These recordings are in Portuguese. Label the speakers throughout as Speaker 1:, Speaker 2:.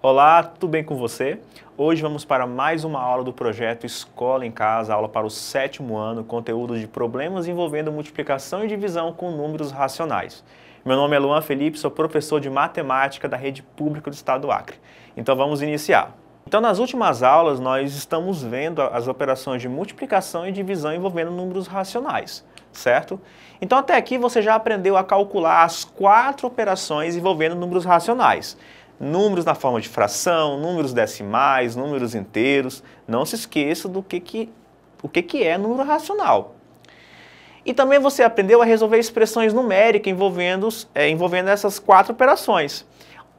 Speaker 1: Olá, tudo bem com você? Hoje vamos para mais uma aula do projeto Escola em Casa, aula para o 7º ano, conteúdo de problemas envolvendo multiplicação e divisão com números racionais. Meu nome é Luan Felipe, sou professor de matemática da Rede Pública do Estado do Acre. Então vamos iniciar. Então nas últimas aulas nós estamos vendo as operações de multiplicação e divisão envolvendo números racionais, certo? Então até aqui você já aprendeu a calcular as 4 operações envolvendo números racionais. Números na forma de fração, números decimais, números inteiros. Não se esqueça do que é número racional. E também você aprendeu a resolver expressões numéricas envolvendo essas 4 operações.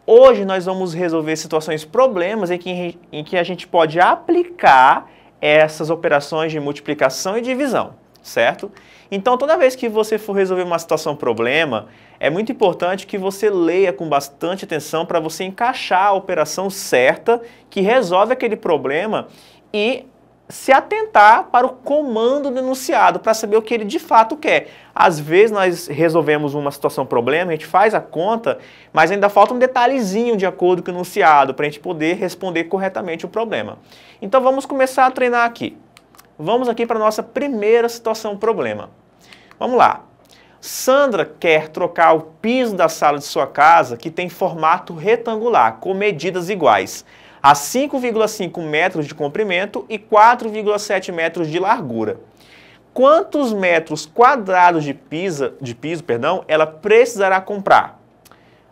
Speaker 1: Hoje nós vamos resolver situações, problemas em que a gente pode aplicar essas operações de multiplicação e divisão, certo? Então, toda vez que você for resolver uma situação problema, é muito importante que você leia com bastante atenção para você encaixar a operação certa que resolve aquele problema e se atentar para o comando do enunciado para saber o que ele de fato quer. Às vezes nós resolvemos uma situação problema, a gente faz a conta, mas ainda falta um detalhezinho de acordo com o enunciado para a gente poder responder corretamente o problema. Então vamos começar a treinar aqui. Vamos aqui para a nossa primeira situação problema. Vamos lá. Sandra quer trocar o piso da sala de sua casa, que tem formato retangular, com medidas iguais, a 5,5 metros de comprimento e 4,7 metros de largura. Quantos metros quadrados de piso ela precisará comprar?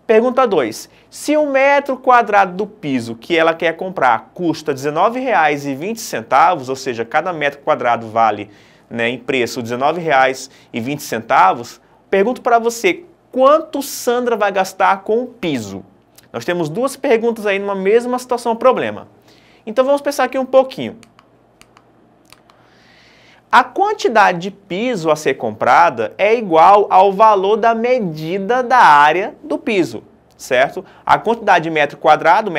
Speaker 1: Pergunta 2. Se o metro quadrado do piso que ela quer comprar custa R$ 19,20, ou seja, cada metro quadrado vale, em preço R$ 19,20, pergunto para você, quanto Sandra vai gastar com o piso? Nós temos 2 perguntas aí numa mesma situação problema. Então vamos pensar aqui um pouquinho. A quantidade de piso a ser comprada é igual ao valor da medida da área do piso, certo? A quantidade de metro quadrado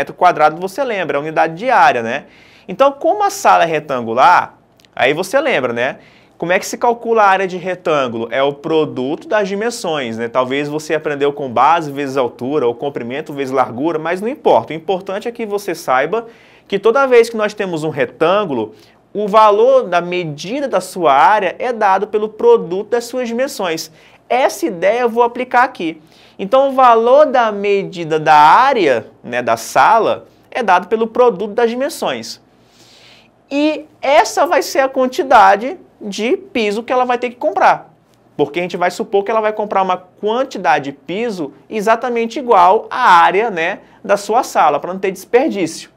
Speaker 1: você lembra, é a unidade de área, né? Então, como a sala é retangular, aí você lembra, né? Como é que se calcula a área de retângulo? É o produto das dimensões, né? Talvez você aprendeu com base vezes altura ou comprimento vezes largura, mas não importa. O importante é que você saiba que toda vez que nós temos um retângulo, o valor da medida da sua área é dado pelo produto das suas dimensões. Essa ideia eu vou aplicar aqui. Então, o valor da medida da área, da sala, é dado pelo produto das dimensões. E essa vai ser a quantidade de piso que ela vai ter que comprar. Porque a gente vai supor que ela vai comprar uma quantidade de piso exatamente igual à área, da sua sala, para não ter desperdício.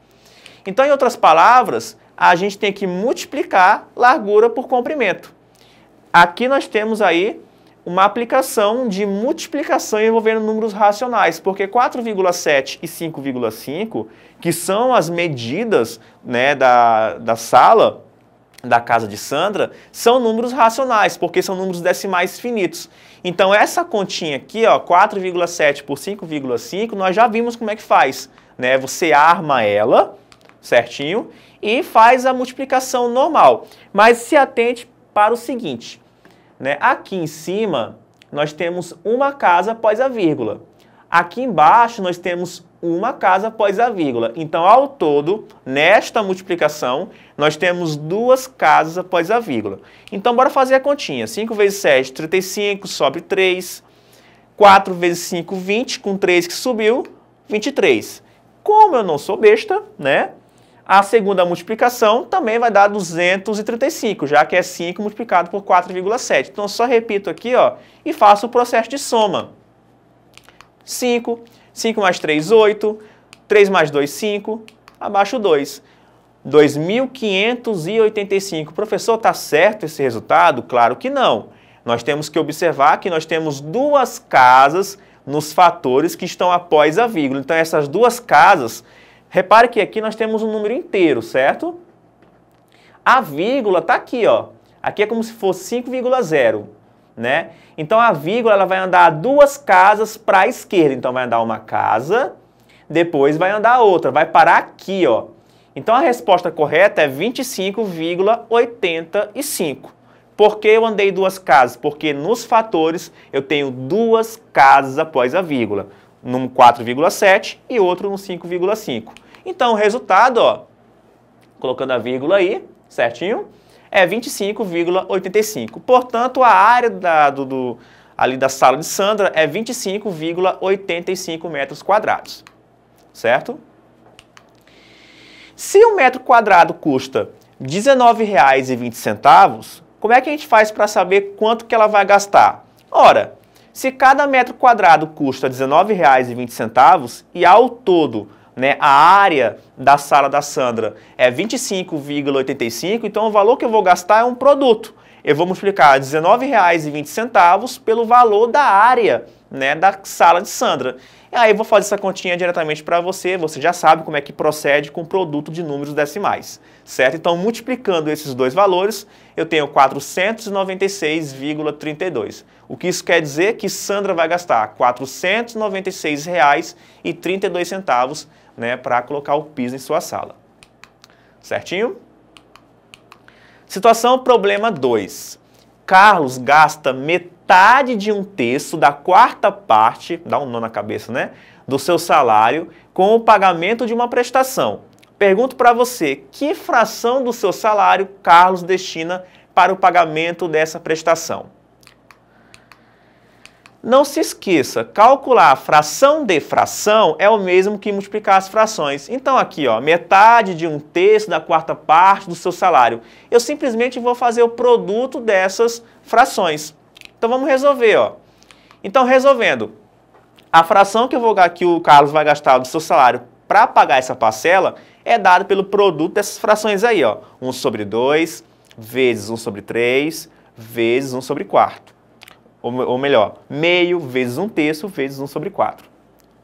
Speaker 1: Então, em outras palavras, a gente tem que multiplicar largura por comprimento. Aqui nós temos aí uma aplicação de multiplicação envolvendo números racionais, porque 4,7 e 5,5, que são as medidas da sala, da casa de Sandra, são números racionais, porque são números decimais finitos. Então essa continha aqui, 4,7 por 5,5, nós já vimos como é que faz. Você arma ela, certinho, e faz a multiplicação normal. Mas se atente para o seguinte, aqui em cima nós temos uma casa após a vírgula. Aqui embaixo nós temos uma casa após a vírgula. Então, ao todo, nesta multiplicação, nós temos 2 casas após a vírgula. Então, bora fazer a continha. 5 vezes 7, 35, sobe 3. 4 vezes 5, 20, com 3 que subiu, 23. Como eu não sou besta, a segunda multiplicação também vai dar 235, já que é 5 multiplicado por 4,7. Então, só repito aqui, e faço o processo de soma. 5 mais 3, 8, 3 mais 2, 5, abaixo 2. 2.585. Professor, está certo esse resultado? Claro que não. Nós temos que observar que nós temos 2 casas nos fatores que estão após a vírgula. Então, essas 2 casas, repare que aqui nós temos um número inteiro, certo? A vírgula está aqui, Aqui é como se fosse 5,0. Então a vírgula ela vai andar 2 casas para a esquerda. Então vai andar uma casa, depois vai andar outra, vai parar aqui, Então a resposta correta é 25,85. Por que eu andei 2 casas? Porque nos fatores eu tenho 2 casas após a vírgula. Num 4,7 e outro no 5,5. Então, o resultado, ó, colocando a vírgula aí, certinho, é 25,85. Portanto, a área ali da sala de Sandra é 25,85 metros quadrados, certo? Se um metro quadrado custa R$ 19,20, como é que a gente faz para saber quanto que ela vai gastar? Ora, se cada metro quadrado custa R$ 19,20 e ao todo, né, a área da sala da Sandra é 25,85, então o valor que eu vou gastar é um produto. Eu vou multiplicar R$ 19,20 pelo valor da área, né, da sala de Sandra. E aí eu vou fazer essa continha diretamente para você, você já sabe como é que procede com o produto de números decimais, certo? Então, multiplicando esses dois valores, eu tenho 496,32. O que isso quer dizer? Que Sandra vai gastar R$ 496,32, né, para colocar o piso em sua sala. Certinho? Situação problema 2. Carlos gasta metade de um terço da quarta parte, dá um nó na cabeça, né, do seu salário com o pagamento de uma prestação. Pergunto para você, que fração do seu salário Carlos destina para o pagamento dessa prestação? Não se esqueça, calcular fração de fração é o mesmo que multiplicar as frações. Então aqui, ó, metade de um terço da quarta parte do seu salário. Eu simplesmente vou fazer o produto dessas frações. Então vamos resolver, ó. Então resolvendo, a fração que o Carlos vai gastar do seu salário para pagar essa parcela é dada pelo produto dessas frações aí, ó. 1 sobre 2 vezes 1 sobre 3 vezes 1 sobre 4. Ou melhor, meio vezes 1 terço vezes 1 sobre 4.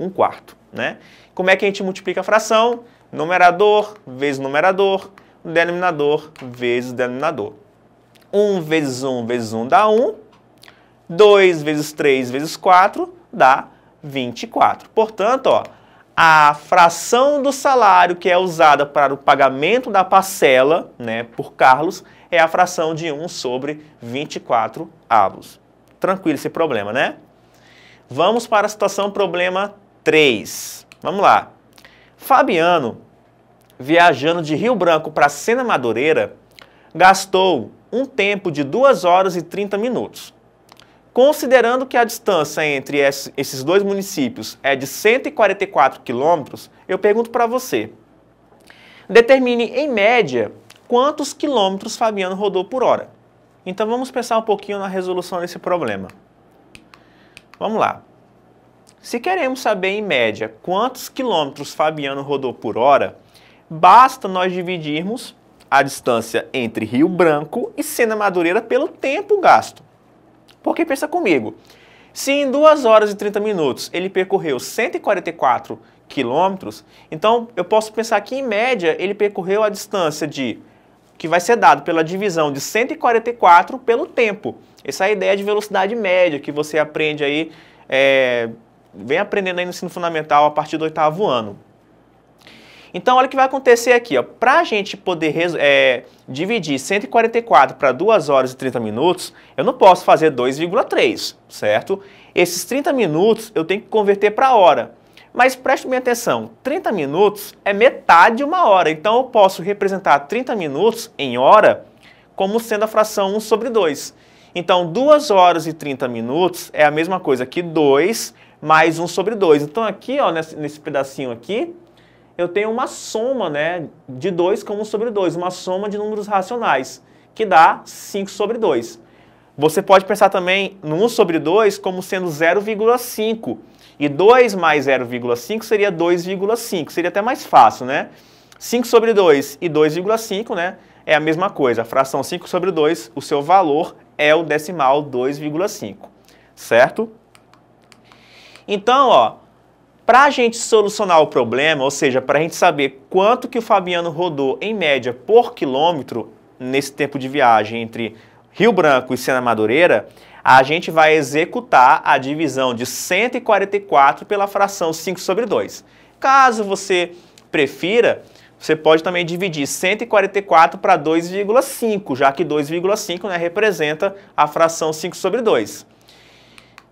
Speaker 1: 1 quarto, né? Como é que a gente multiplica a fração? Numerador vezes numerador, denominador vezes denominador. 1 vezes 1 vezes 1 dá 1. 2 vezes 3 vezes 4 dá 24. Portanto, ó, a fração do salário que é usada para o pagamento da parcela, né, por Carlos, é a fração de 1 sobre 24 avos. Tranquilo esse problema, né? Vamos para a situação problema 3. Vamos lá. Fabiano, viajando de Rio Branco para Sena Madureira, gastou um tempo de 2 horas e 30 minutos. Considerando que a distância entre esses dois municípios é de 144 quilômetros, eu pergunto para você. Determine, em média, quantos quilômetros Fabiano rodou por hora. Então, vamos pensar um pouquinho na resolução desse problema. Vamos lá. Se queremos saber, em média, quantos quilômetros Fabiano rodou por hora, basta nós dividirmos a distância entre Rio Branco e Sena Madureira pelo tempo gasto. Porque pensa comigo, se em 2 horas e 30 minutos ele percorreu 144 quilômetros, então eu posso pensar que, em média, ele percorreu a distância que vai ser dado pela divisão de 144 pelo tempo. Essa é a ideia de velocidade média que você aprende aí, vem aprendendo aí no ensino fundamental a partir do 8º ano. Então, olha o que vai acontecer aqui. Para a gente poder dividir 144 para 2 horas e 30 minutos, eu não posso fazer 2,3, certo? Esses 30 minutos eu tenho que converter para hora. Mas preste bem atenção, 30 minutos é metade de 1 hora, então eu posso representar 30 minutos em hora como sendo a fração 1 sobre 2. Então, 2 horas e 30 minutos é a mesma coisa que 2 mais 1 sobre 2. Então, aqui, ó, nesse pedacinho aqui, eu tenho uma soma, né, de 2 com 1 sobre 2, uma soma de números racionais, que dá 5 sobre 2. Você pode pensar também no 1 sobre 2 como sendo 0,5. E 2 mais 0,5 seria 2,5. Seria até mais fácil, né? 5 sobre 2 e 2,5, né? É a mesma coisa. A fração 5 sobre 2, o seu valor é o decimal 2,5. Certo? Então, ó, para a gente solucionar o problema, ou seja, para a gente saber quanto que o Fabiano rodou em média por quilômetro nesse tempo de viagem entre Rio Branco e Sena Madureira, a gente vai executar a divisão de 144 pela fração 5 sobre 2. Caso você prefira, você pode também dividir 144 para 2,5, já que 2,5, né, representa a fração 5 sobre 2.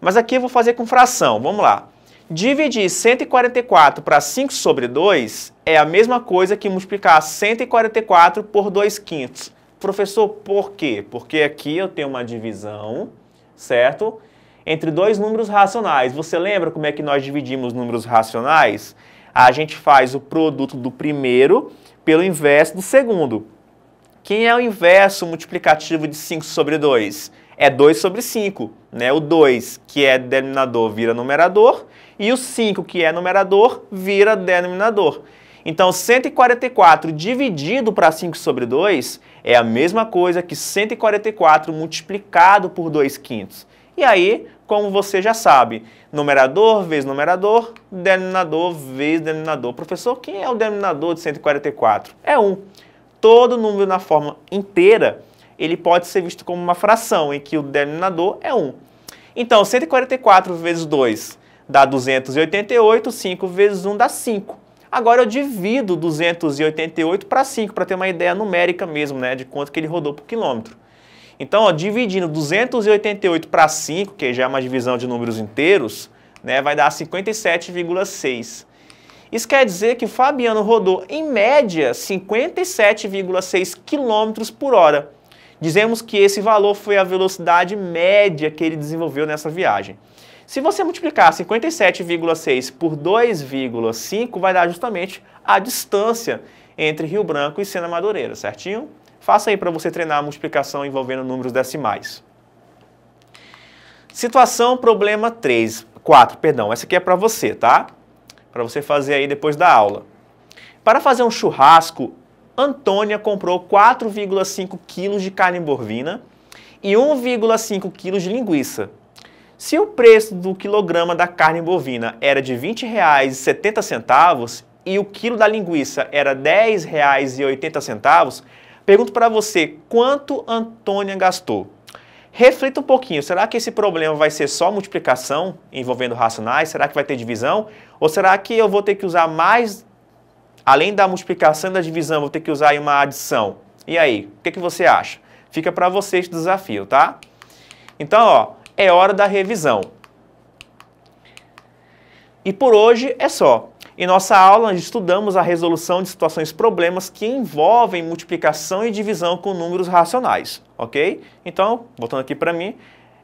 Speaker 1: Mas aqui eu vou fazer com fração, vamos lá. Dividir 144 para 5 sobre 2 é a mesma coisa que multiplicar 144 por 2/5. Professor, por quê? Porque aqui eu tenho uma divisão, certo? Entre dois números racionais. Você lembra como é que nós dividimos números racionais? A gente faz o produto do primeiro pelo inverso do segundo. Quem é o inverso multiplicativo de 5 sobre 2? É 2 sobre 5, né? O 2, que é denominador, vira numerador, e o 5, que é numerador, vira denominador. Então, 144 dividido para 5 sobre 2 é a mesma coisa que 144 multiplicado por 2/5. E aí, como você já sabe, numerador vezes numerador, denominador vezes denominador. Professor, quem é o denominador de 144? É 1. Todo número na forma inteira, ele pode ser visto como uma fração, em que o denominador é 1. Então, 144 vezes 2 dá 288, 5 vezes 1 dá 5. Agora eu divido 288 para 5, para ter uma ideia numérica mesmo, né, de quanto que ele rodou por quilômetro. Então, ó, dividindo 288 para 5, que já é uma divisão de números inteiros, né, vai dar 57,6. Isso quer dizer que o Fabiano rodou, em média, 57,6 km por hora. Dizemos que esse valor foi a velocidade média que ele desenvolveu nessa viagem. Se você multiplicar 57,6 por 2,5, vai dar justamente a distância entre Rio Branco e Sena Madureira, certinho? Faça aí para você treinar a multiplicação envolvendo números decimais. Situação problema 4, perdão. Essa aqui é para você, tá? Para você fazer aí depois da aula. Para fazer um churrasco, Antônia comprou 4,5 kg de carne bovina e 1,5 kg de linguiça. Se o preço do quilograma da carne bovina era de R$ 20,70 e o quilo da linguiça era R$ 10,80, pergunto para você, quanto Antônia gastou? Reflita um pouquinho, será que esse problema vai ser só multiplicação envolvendo racionais? Será que vai ter divisão? Ou será que eu vou ter que usar mais, além da multiplicação e da divisão, vou ter que usar aí uma adição? E aí, o que você acha? Fica para você esse desafio, tá? Então, ó, é hora da revisão. E por hoje é só. Em nossa aula, nós estudamos a resolução de situações problemas que envolvem multiplicação e divisão com números racionais, ok? Então, voltando aqui para mim,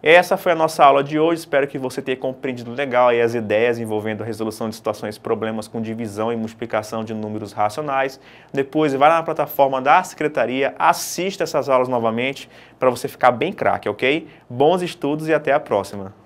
Speaker 1: essa foi a nossa aula de hoje. Espero que você tenha compreendido legal aí as ideias envolvendo a resolução de situações problemas com divisão e multiplicação de números racionais. Depois, vai lá na plataforma da Secretaria, assista essas aulas novamente para você ficar bem craque, ok? Bons estudos e até a próxima!